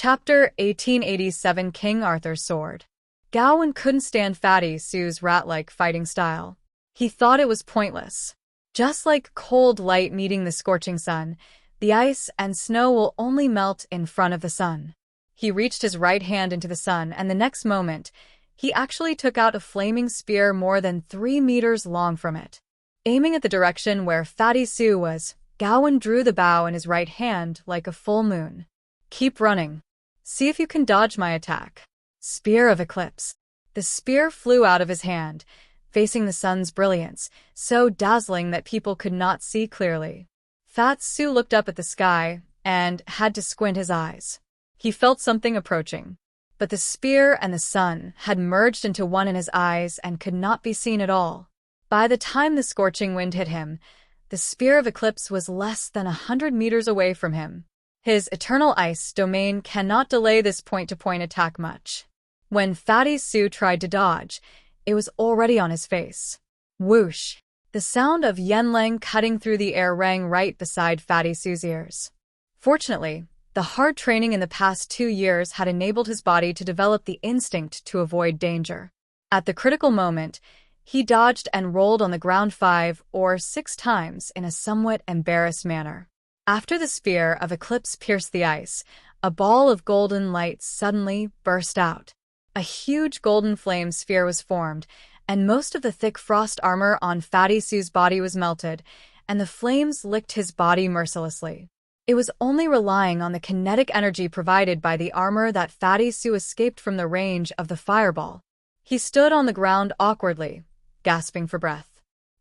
Chapter 1887 King Arthur's Sword. Gowen couldn't stand Fatty Sue's rat-like fighting style. He thought it was pointless. Just like cold light meeting the scorching sun, the ice and snow will only melt in front of the sun. He reached his right hand into the sun, and the next moment, he actually took out a flaming spear more than 3 meters long from it. Aiming at the direction where Fatty Sue was, Gowen drew the bow in his right hand like a full moon. Keep running. See if you can dodge my attack. Spear of Eclipse. The spear flew out of his hand, facing the sun's brilliance, so dazzling that people could not see clearly. Fat Sue looked up at the sky and had to squint his eyes. He felt something approaching, but the spear and the sun had merged into one in his eyes and could not be seen at all. By the time the scorching wind hit him, the Spear of Eclipse was less than 100 meters away from him. His eternal ice domain cannot delay this point-to-point attack much. When Fatty Sue tried to dodge, it was already on his face. Whoosh! The sound of Yanlang cutting through the air rang right beside Fatty Sue's ears. Fortunately, the hard training in the past 2 years had enabled his body to develop the instinct to avoid danger. At the critical moment, he dodged and rolled on the ground 5 or 6 times in a somewhat embarrassed manner. After the Spear of Eclipse pierced the ice, a ball of golden light suddenly burst out. A huge golden flame sphere was formed, and most of the thick frost armor on Fatty Sue's body was melted, and the flames licked his body mercilessly. It was only relying on the kinetic energy provided by the armor that Fatty Sue escaped from the range of the fireball. He stood on the ground awkwardly, gasping for breath.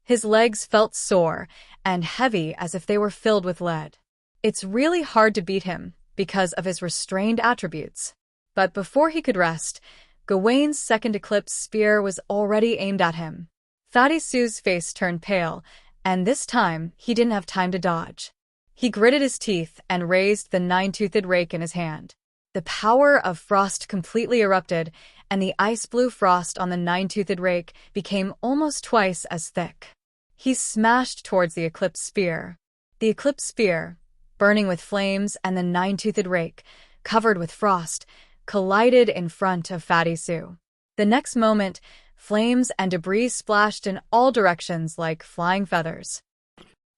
His legs felt sore and heavy as if they were filled with lead. It's really hard to beat him because of his restrained attributes. But before he could rest, Gawain's second Eclipse Spear was already aimed at him. Fatty Sue's face turned pale, and this time he didn't have time to dodge. He gritted his teeth and raised the 9-toothed rake in his hand. The power of frost completely erupted, and the ice-blue frost on the 9-toothed rake became almost twice as thick. He smashed towards the Eclipse Spear. The Eclipse Spear, burning with flames, and the 9-toothed rake, covered with frost, collided in front of Fatty Sue. The next moment, flames and debris splashed in all directions like flying feathers.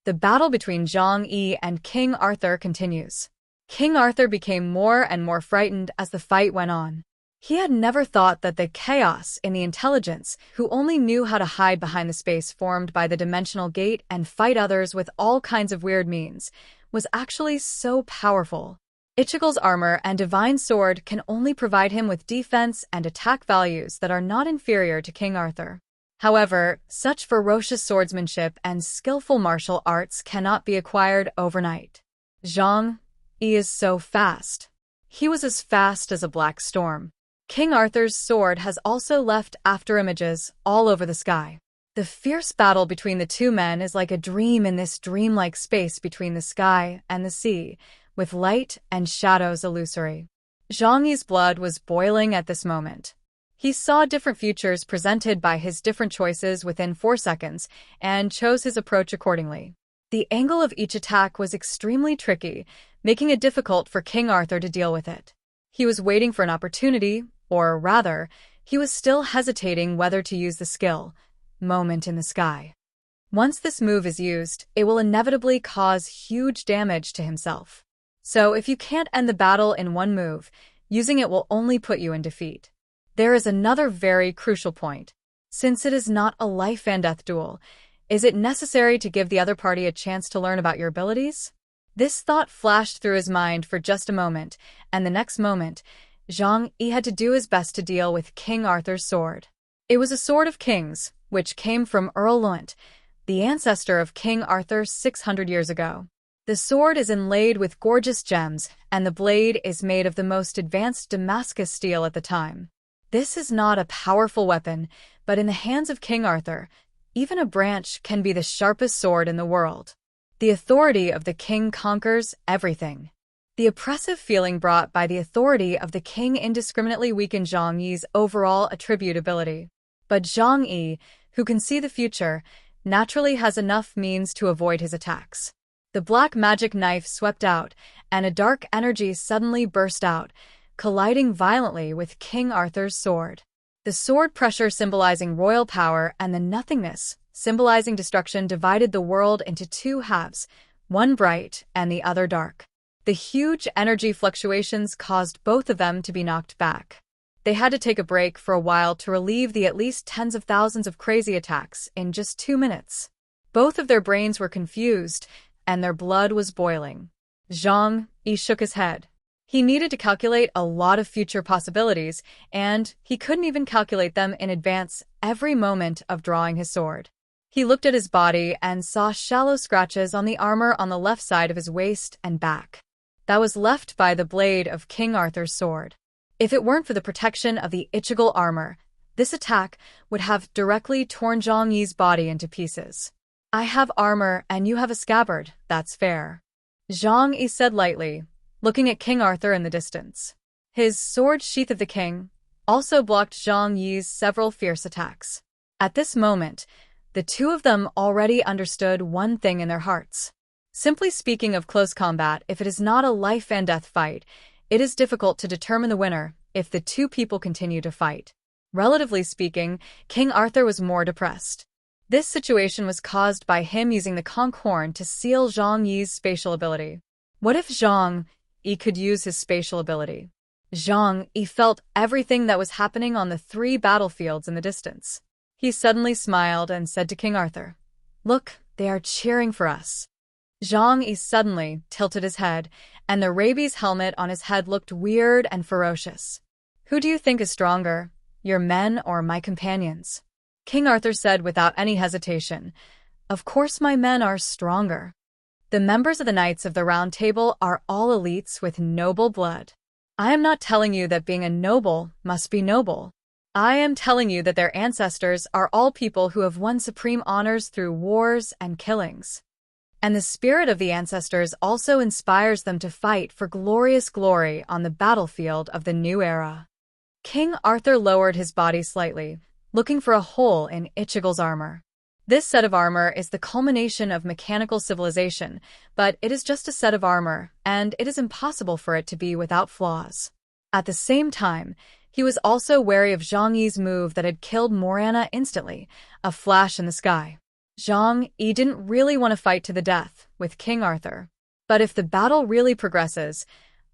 The battle between Zhang and King Arthur continues. King Arthur became more and more frightened as the fight went on. He had never thought that the chaos in the intelligence, who only knew how to hide behind the space formed by the dimensional gate and fight others with all kinds of weird means, was actually so powerful. Ichigo's armor and divine sword can only provide him with defense and attack values that are not inferior to King Arthur. However, such ferocious swordsmanship and skillful martial arts cannot be acquired overnight. Zhang is so fast. He was as fast as a black storm. King Arthur's sword has also left after images all over the sky. The fierce battle between the two men is like a dream in this dreamlike space between the sky and the sea, with light and shadows illusory. Zhang Yi's blood was boiling at this moment. He saw different futures presented by his different choices within 4 seconds and chose his approach accordingly. The angle of each attack was extremely tricky, making it difficult for King Arthur to deal with it. He was waiting for an opportunity, or rather, he was still hesitating whether to use the skill, Moment in the Sky. Once this move is used, it will inevitably cause huge damage to himself. So if you can't end the battle in one move, using it will only put you in defeat. There is another very crucial point. Since it is not a life and death duel, is it necessary to give the other party a chance to learn about your abilities? This thought flashed through his mind for just a moment, and the next moment, Zhang Yi had to do his best to deal with King Arthur's sword. It was a sword of kings, which came from Earl Lunt, the ancestor of King Arthur 600 years ago. The sword is inlaid with gorgeous gems, and the blade is made of the most advanced Damascus steel at the time. This is not a powerful weapon, but in the hands of King Arthur, even a branch can be the sharpest sword in the world. The authority of the king conquers everything. The oppressive feeling brought by the authority of the king indiscriminately weakened Zhang Yi's overall attributability. But Zhang Yi, who can see the future, naturally has enough means to avoid his attacks. The black magic knife swept out, and a dark energy suddenly burst out, colliding violently with King Arthur's sword. The sword pressure symbolizing royal power and the nothingness, symbolizing destruction, divided the world into two halves, one bright and the other dark. The huge energy fluctuations caused both of them to be knocked back. They had to take a break for a while to relieve the at least tens of thousands of crazy attacks in just 2 minutes. Both of their brains were confused, and their blood was boiling. Zhang shook his head. He needed to calculate a lot of future possibilities, and he couldn't even calculate them in advance every moment of drawing his sword. He looked at his body and saw shallow scratches on the armor on the left side of his waist and back. That was left by the blade of King Arthur's sword. If it weren't for the protection of the Ichigal armor, this attack would have directly torn Zhang Yi's body into pieces. "I have armor and you have a scabbard, that's fair," Zhang Yi said lightly, looking at King Arthur in the distance. His sword sheath of the king also blocked Zhang Yi's several fierce attacks. At this moment, the two of them already understood one thing in their hearts. Simply speaking of close combat, if it is not a life and death fight, it is difficult to determine the winner if the two people continue to fight. Relatively speaking, King Arthur was more depressed. This situation was caused by him using the conch horn to seal Zhang Yi's spatial ability. What if Zhang Yi could use his spatial ability? Zhang Yi felt everything that was happening on the 3 battlefields in the distance. He suddenly smiled and said to King Arthur, "Look, they are cheering for us." Zhang Yi suddenly tilted his head, and the rabies helmet on his head looked weird and ferocious. "Who do you think is stronger, your men or my companions?" King Arthur said without any hesitation, "Of course my men are stronger. The members of the Knights of the Round Table are all elites with noble blood. I am not telling you that being a noble must be noble. I am telling you that their ancestors are all people who have won supreme honors through wars and killings. And the spirit of the ancestors also inspires them to fight for glorious glory on the battlefield of the new era." King Arthur lowered his body slightly, looking for a hole in Ichigal's armor. This set of armor is the culmination of mechanical civilization, but it is just a set of armor, and it is impossible for it to be without flaws. At the same time, he was also wary of Zhang Yi's move that had killed Morana instantly, a flash in the sky. Zhang Yi didn't really want to fight to the death with King Arthur. But if the battle really progresses,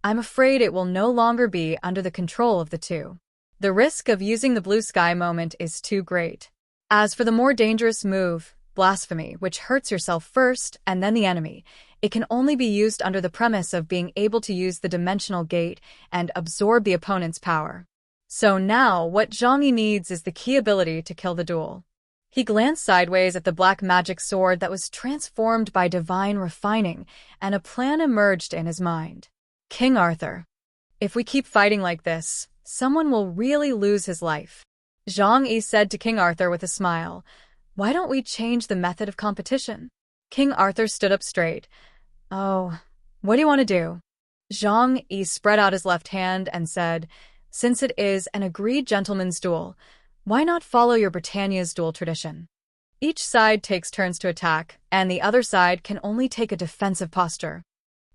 I'm afraid it will no longer be under the control of the two. The risk of using the blue sky moment is too great. As for the more dangerous move, blasphemy, which hurts yourself first and then the enemy, it can only be used under the premise of being able to use the dimensional gate and absorb the opponent's power. So now what Zhang Yi needs is the key ability to kill the duel. He glanced sideways at the black magic sword that was transformed by divine refining, and a plan emerged in his mind. "King Arthur, if we keep fighting like this, someone will really lose his life." Zhang Yi said to King Arthur with a smile, "Why don't we change the method of competition?" King Arthur stood up straight. "Oh, what do you want to do?" Zhang Yi spread out his left hand and said, "Since it is an agreed gentleman's duel, why not follow your Britannia's duel tradition? Each side takes turns to attack, and the other side can only take a defensive posture.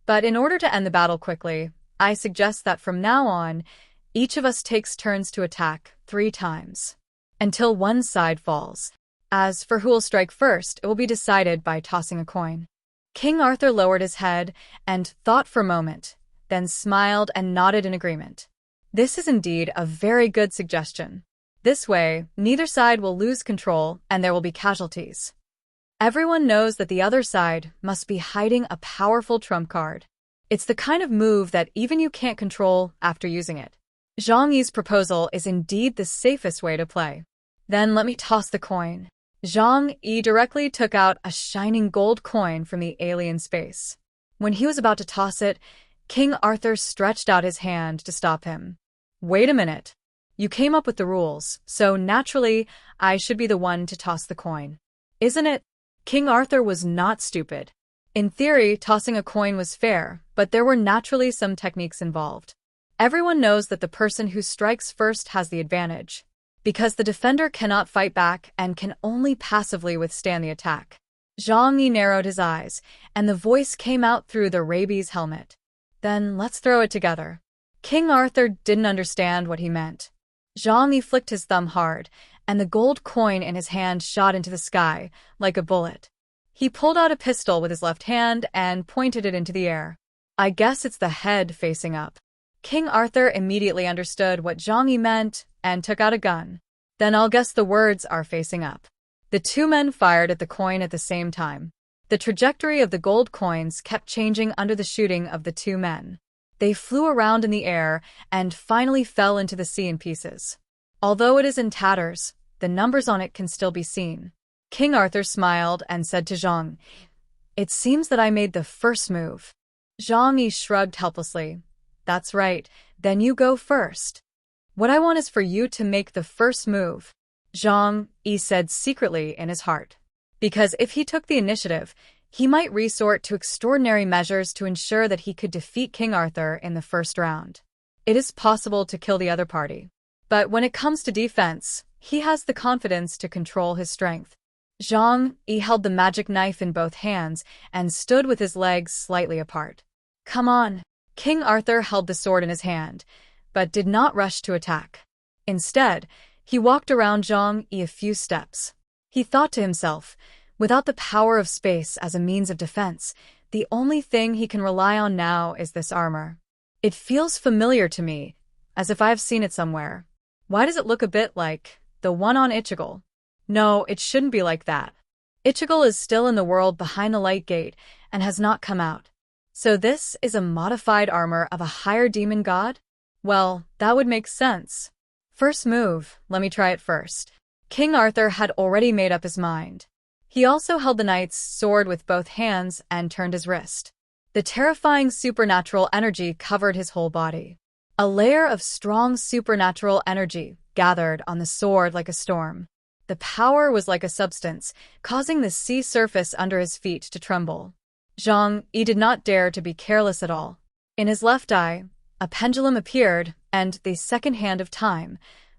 But in order to end the battle quickly, I suggest that from now on, each of us takes turns to attack 3 times, until one side falls. As for who will strike first, it will be decided by tossing a coin." King Arthur lowered his head and thought for a moment, then smiled and nodded in agreement. "This is indeed a very good suggestion. This way, neither side will lose control and there will be casualties. Everyone knows that the other side must be hiding a powerful trump card. It's the kind of move that even you can't control after using it. Zhang Yi's proposal is indeed the safest way to play." "Then let me toss the coin." Zhang Yi directly took out a shining gold coin from the alien space. When he was about to toss it, King Arthur stretched out his hand to stop him. "Wait a minute. You came up with the rules, so naturally I should be the one to toss the coin. Isn't it?" King Arthur was not stupid. In theory, tossing a coin was fair, but there were naturally some techniques involved. Everyone knows that the person who strikes first has the advantage, because the defender cannot fight back and can only passively withstand the attack. Zhang Yi narrowed his eyes, and the voice came out through the rabies helmet. Then let's throw it together. King Arthur didn't understand what he meant. Zhang Yi flicked his thumb hard, and the gold coin in his hand shot into the sky, like a bullet. He pulled out a pistol with his left hand and pointed it into the air. I guess it's the head facing up. King Arthur immediately understood what Zhang Yi meant and took out a gun. Then I'll guess the words are facing up. The two men fired at the coin at the same time. The trajectory of the gold coins kept changing under the shooting of the two men. They flew around in the air and finally fell into the sea in pieces. Although it is in tatters, the numbers on it can still be seen. King Arthur smiled and said to Zhang, "It seems that I made the first move." Zhang Yi shrugged helplessly. "That's right, then you go first." "What I want is for you to make the first move," Zhang Yi said secretly in his heart. Because if he took the initiative, he might resort to extraordinary measures to ensure that he could defeat King Arthur in the first round. It is possible to kill the other party. But when it comes to defense, he has the confidence to control his strength. Zhang Yi held the magic knife in both hands and stood with his legs slightly apart. "Come on." King Arthur held the sword in his hand, but did not rush to attack. Instead, he walked around Zhang Yi a few steps. He thought to himself, without the power of space as a means of defense, the only thing he can rely on now is this armor. It feels familiar to me, as if I have seen it somewhere. Why does it look a bit like the one on Ichigo? No, it shouldn't be like that. Ichigo is still in the world behind the light gate and has not come out. So this is a modified armor of a higher demon god? Well, that would make sense. First move, let me try it first. King Arthur had already made up his mind. He also held the knight's sword with both hands and turned his wrist. The terrifying supernatural energy covered his whole body. A layer of strong supernatural energy gathered on the sword like a storm. The power was like a substance, causing the sea surface under his feet to tremble. Zhang Yi did not dare to be careless at all. In his left eye, a pendulum appeared, and the second hand of time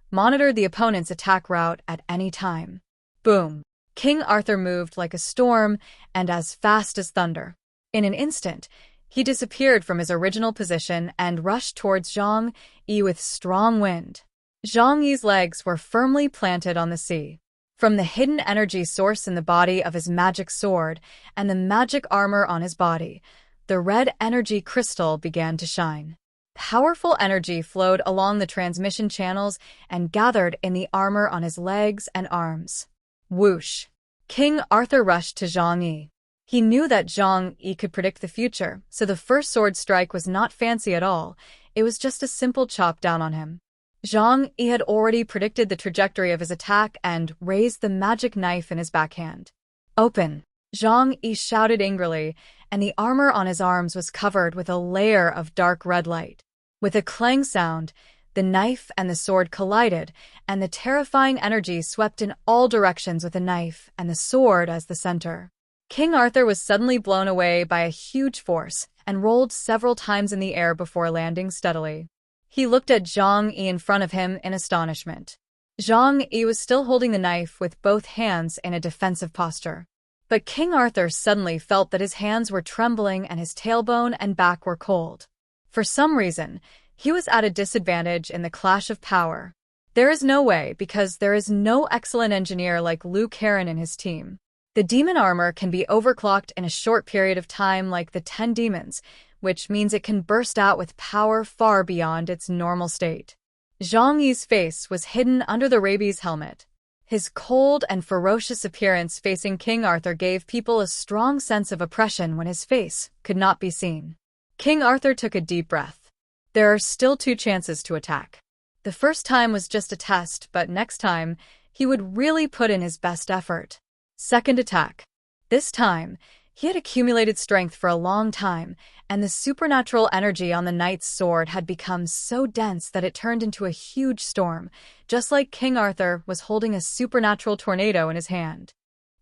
monitored the opponent's attack route at any time. Boom! King Arthur moved like a storm and as fast as thunder. In an instant, he disappeared from his original position and rushed towards Zhang Yi with strong wind. Zhang Yi's legs were firmly planted on the sea. From the hidden energy source in the body of his magic sword and the magic armor on his body, the red energy crystal began to shine. Powerful energy flowed along the transmission channels and gathered in the armor on his legs and arms. Whoosh! King Arthur rushed to Zhang Yi. He knew that Zhang Yi could predict the future, so the first sword strike was not fancy at all. It was just a simple chop down on him. Zhang Yi had already predicted the trajectory of his attack and raised the magic knife in his backhand. Open! Zhang Yi shouted angrily, and the armor on his arms was covered with a layer of dark red light. With a clang sound, the knife and the sword collided, and the terrifying energy swept in all directions with the knife and the sword as the center. King Arthur was suddenly blown away by a huge force and rolled several times in the air before landing steadily. He looked at Zhang Yi in front of him in astonishment. Zhang Yi was still holding the knife with both hands in a defensive posture. But King Arthur suddenly felt that his hands were trembling and his tailbone and back were cold. For some reason, he was at a disadvantage in the clash of power. There is no way, because there is no excellent engineer like Liu Karen in his team. The demon armor can be overclocked in a short period of time like the 10 demons, which means it can burst out with power far beyond its normal state. Zhang Yi's face was hidden under the rabies helmet. His cold and ferocious appearance facing King Arthur gave people a strong sense of oppression when his face could not be seen. King Arthur took a deep breath. There are still 2 chances to attack. The first time was just a test, but next time, he would really put in his best effort. Second attack. This time, he had accumulated strength for a long time, and the supernatural energy on the knight's sword had become so dense that it turned into a huge storm, just like King Arthur was holding a supernatural tornado in his hand.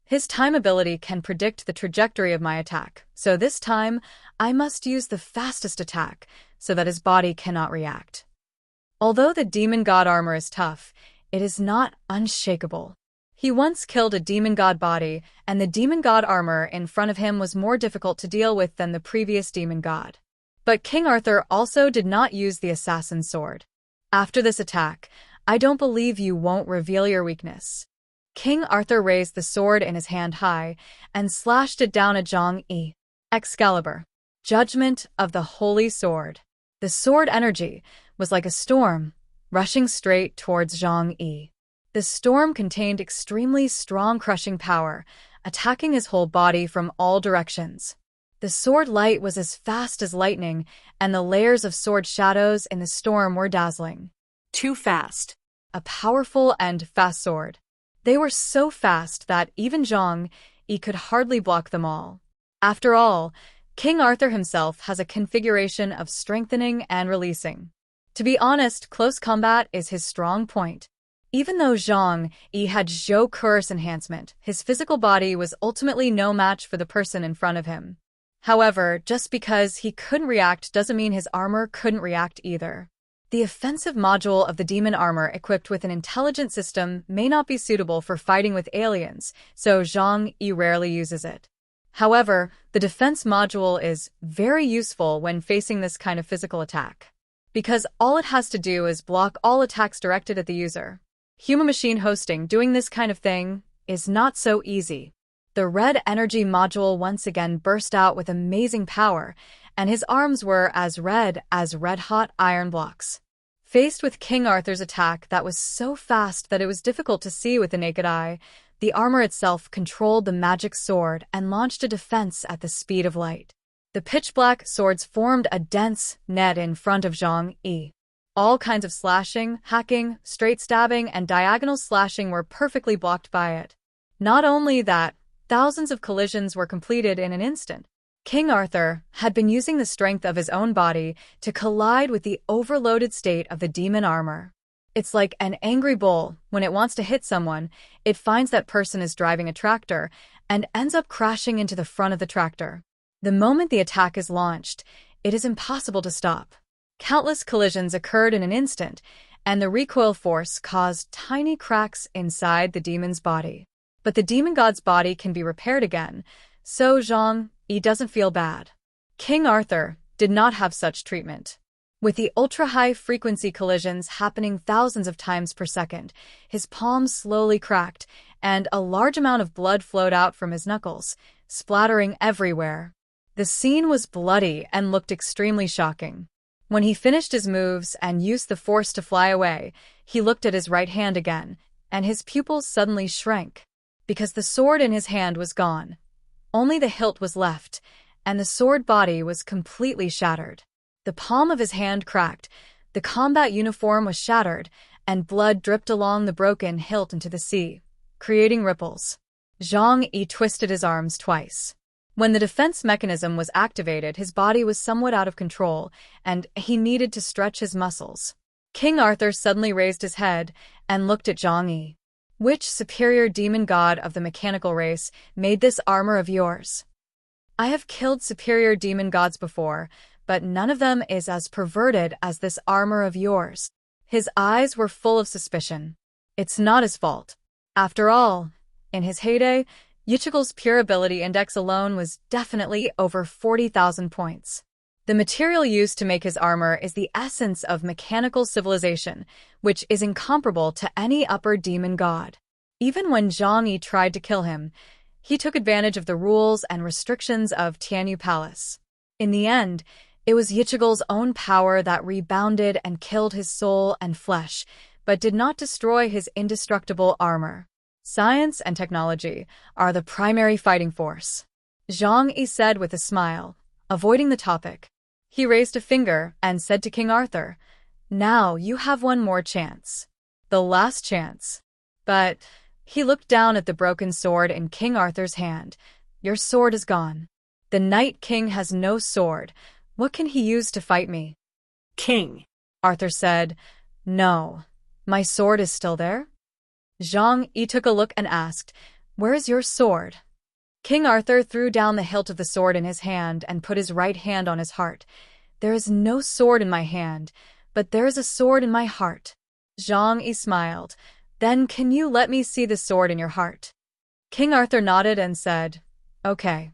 His time ability can predict the trajectory of my attack, so this time, I must use the fastest attack, so that his body cannot react. Although the demon god armor is tough, it is not unshakable. He once killed a demon god body, and the demon god armor in front of him was more difficult to deal with than the previous demon god. But King Arthur also did not use the assassin's sword. After this attack, I don't believe you won't reveal your weakness. King Arthur raised the sword in his hand high and slashed it down at Zhang Yi. Excalibur. Judgment of the Holy Sword. The sword energy was like a storm, rushing straight towards Zhang Yi. The storm contained extremely strong crushing power, attacking his whole body from all directions. The sword light was as fast as lightning, and the layers of sword shadows in the storm were dazzling. Too fast. A powerful and fast sword. They were so fast that even Zhang Yi could hardly block them all. After all, King Arthur himself has a configuration of strengthening and releasing. To be honest, close combat is his strong point. Even though Zhang Yi had Zhou Curse enhancement, his physical body was ultimately no match for the person in front of him. However, just because he couldn't react doesn't mean his armor couldn't react either. The offensive module of the demon armor equipped with an intelligent system may not be suitable for fighting with aliens, so Zhang Yi rarely uses it. However, the defense module is very useful when facing this kind of physical attack, because all it has to do is block all attacks directed at the user. Human-machine hosting doing this kind of thing is not so easy. The red energy module once again burst out with amazing power, and his arms were as red-hot iron blocks. Faced with King Arthur's attack that was so fast that it was difficult to see with the naked eye, the armor itself controlled the magic sword and launched a defense at the speed of light. The pitch-black swords formed a dense net in front of Zhang Yi. All kinds of slashing, hacking, straight stabbing, and diagonal slashing were perfectly blocked by it. Not only that, thousands of collisions were completed in an instant. King Arthur had been using the strength of his own body to collide with the overloaded state of the demon armor. It's like an angry bull. When it wants to hit someone, it finds that person is driving a tractor and ends up crashing into the front of the tractor. The moment the attack is launched, it is impossible to stop. Countless collisions occurred in an instant, and the recoil force caused tiny cracks inside the demon's body. But the demon god's body can be repaired again, so Zhang Yi doesn't feel bad. King Arthur did not have such treatment. With the ultra-high-frequency collisions happening thousands of times per second, his palms slowly cracked, and a large amount of blood flowed out from his knuckles, splattering everywhere. The scene was bloody and looked extremely shocking. When he finished his moves and used the force to fly away, he looked at his right hand again, and his pupils suddenly shrank, because the sword in his hand was gone. Only the hilt was left, and the sword body was completely shattered. The palm of his hand cracked, the combat uniform was shattered, and blood dripped along the broken hilt into the sea, creating ripples. Zhang Yi twisted his arms twice. When the defense mechanism was activated, his body was somewhat out of control, and he needed to stretch his muscles. King Arthur suddenly raised his head and looked at Zhang Yi. Which superior demon god of the mechanical race made this armor of yours? I have killed superior demon gods before, but none of them is as perverted as this armor of yours. His eyes were full of suspicion. It's not his fault. After all, in his heyday, Yichigul's pure ability index alone was definitely over 40,000 points. The material used to make his armor is the essence of mechanical civilization, which is incomparable to any upper demon god. Even when Zhang Yi tried to kill him, he took advantage of the rules and restrictions of Tianyu Palace. In the end, it was Yichigul's own power that rebounded and killed his soul and flesh, but did not destroy his indestructible armor. Science and technology are the primary fighting force, Zhang Yi said with a smile, avoiding the topic. He raised a finger and said to King Arthur, "Now you have one more chance. The last chance." But he looked down at the broken sword in King Arthur's hand. "Your sword is gone. The Night King has no sword. What can he use to fight me?" "King," Arthur said, "No. My sword is still there?" Zhang Yi took a look and asked, "Where is your sword?" King Arthur threw down the hilt of the sword in his hand and put his right hand on his heart. "There is no sword in my hand, but there is a sword in my heart." Zhang Yi smiled. Then can you let me see the sword in your heart? King Arthur nodded and said, Okay.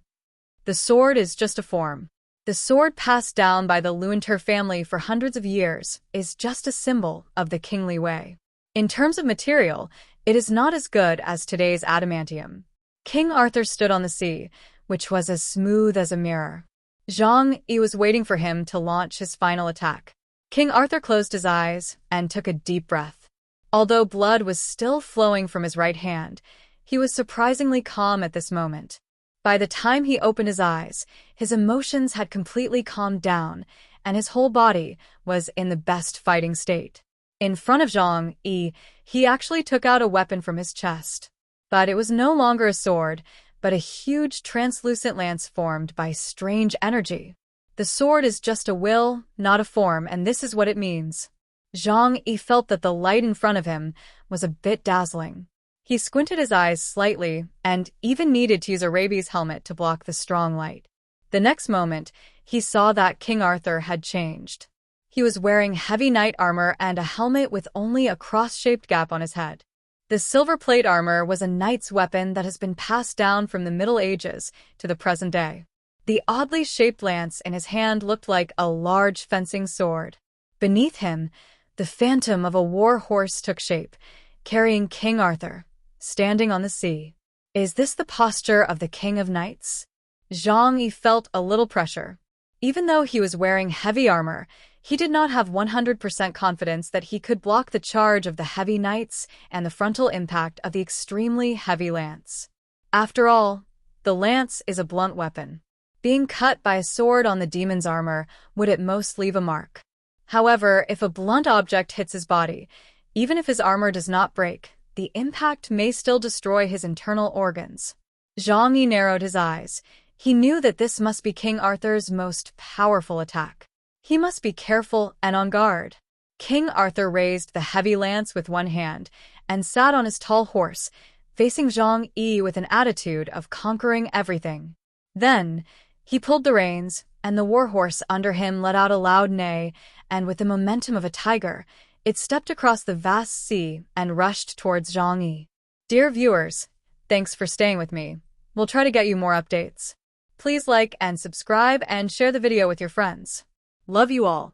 The sword is just a form. The sword passed down by the Luinter family for hundreds of years is just a symbol of the kingly way. In terms of material, it is not as good as today's adamantium. King Arthur stood on the sea, which was as smooth as a mirror. Zhang was waiting for him to launch his final attack. King Arthur closed his eyes and took a deep breath. Although blood was still flowing from his right hand, he was surprisingly calm at this moment. By the time he opened his eyes, his emotions had completely calmed down, and his whole body was in the best fighting state. In front of Zhang, he actually took out a weapon from his chest. But it was no longer a sword, but a huge translucent lance formed by strange energy. The sword is just a will, not a form, and this is what it means. Zhang felt that the light in front of him was a bit dazzling. He squinted his eyes slightly and even needed to use a rabies helmet to block the strong light. The next moment, he saw that King Arthur had changed. He was wearing heavy knight armor and a helmet with only a cross-shaped gap on his head. The silver plate armor was a knight's weapon that has been passed down from the Middle Ages to the present day. The oddly shaped lance in his hand looked like a large fencing sword. Beneath him, the phantom of a war horse took shape, carrying King Arthur, standing on the sea. Is this the posture of the King of Knights? Zhang felt a little pressure. Even though he was wearing heavy armor, he did not have 100% confidence that he could block the charge of the heavy knights and the frontal impact of the extremely heavy lance. After all, the lance is a blunt weapon. Being cut by a sword on the demon's armor would at most leave a mark. However, if a blunt object hits his body, even if his armor does not break, the impact may still destroy his internal organs. Zhang narrowed his eyes. He knew that this must be King Arthur's most powerful attack. He must be careful and on guard. King Arthur raised the heavy lance with one hand and sat on his tall horse, facing Zhang with an attitude of conquering everything. Then, he pulled the reins, and the warhorse under him let out a loud neigh, and with the momentum of a tiger, it stepped across the vast sea and rushed towards Zhang. Dear viewers, thanks for staying with me. We'll try to get you more updates. Please like and subscribe and share the video with your friends. Love you all.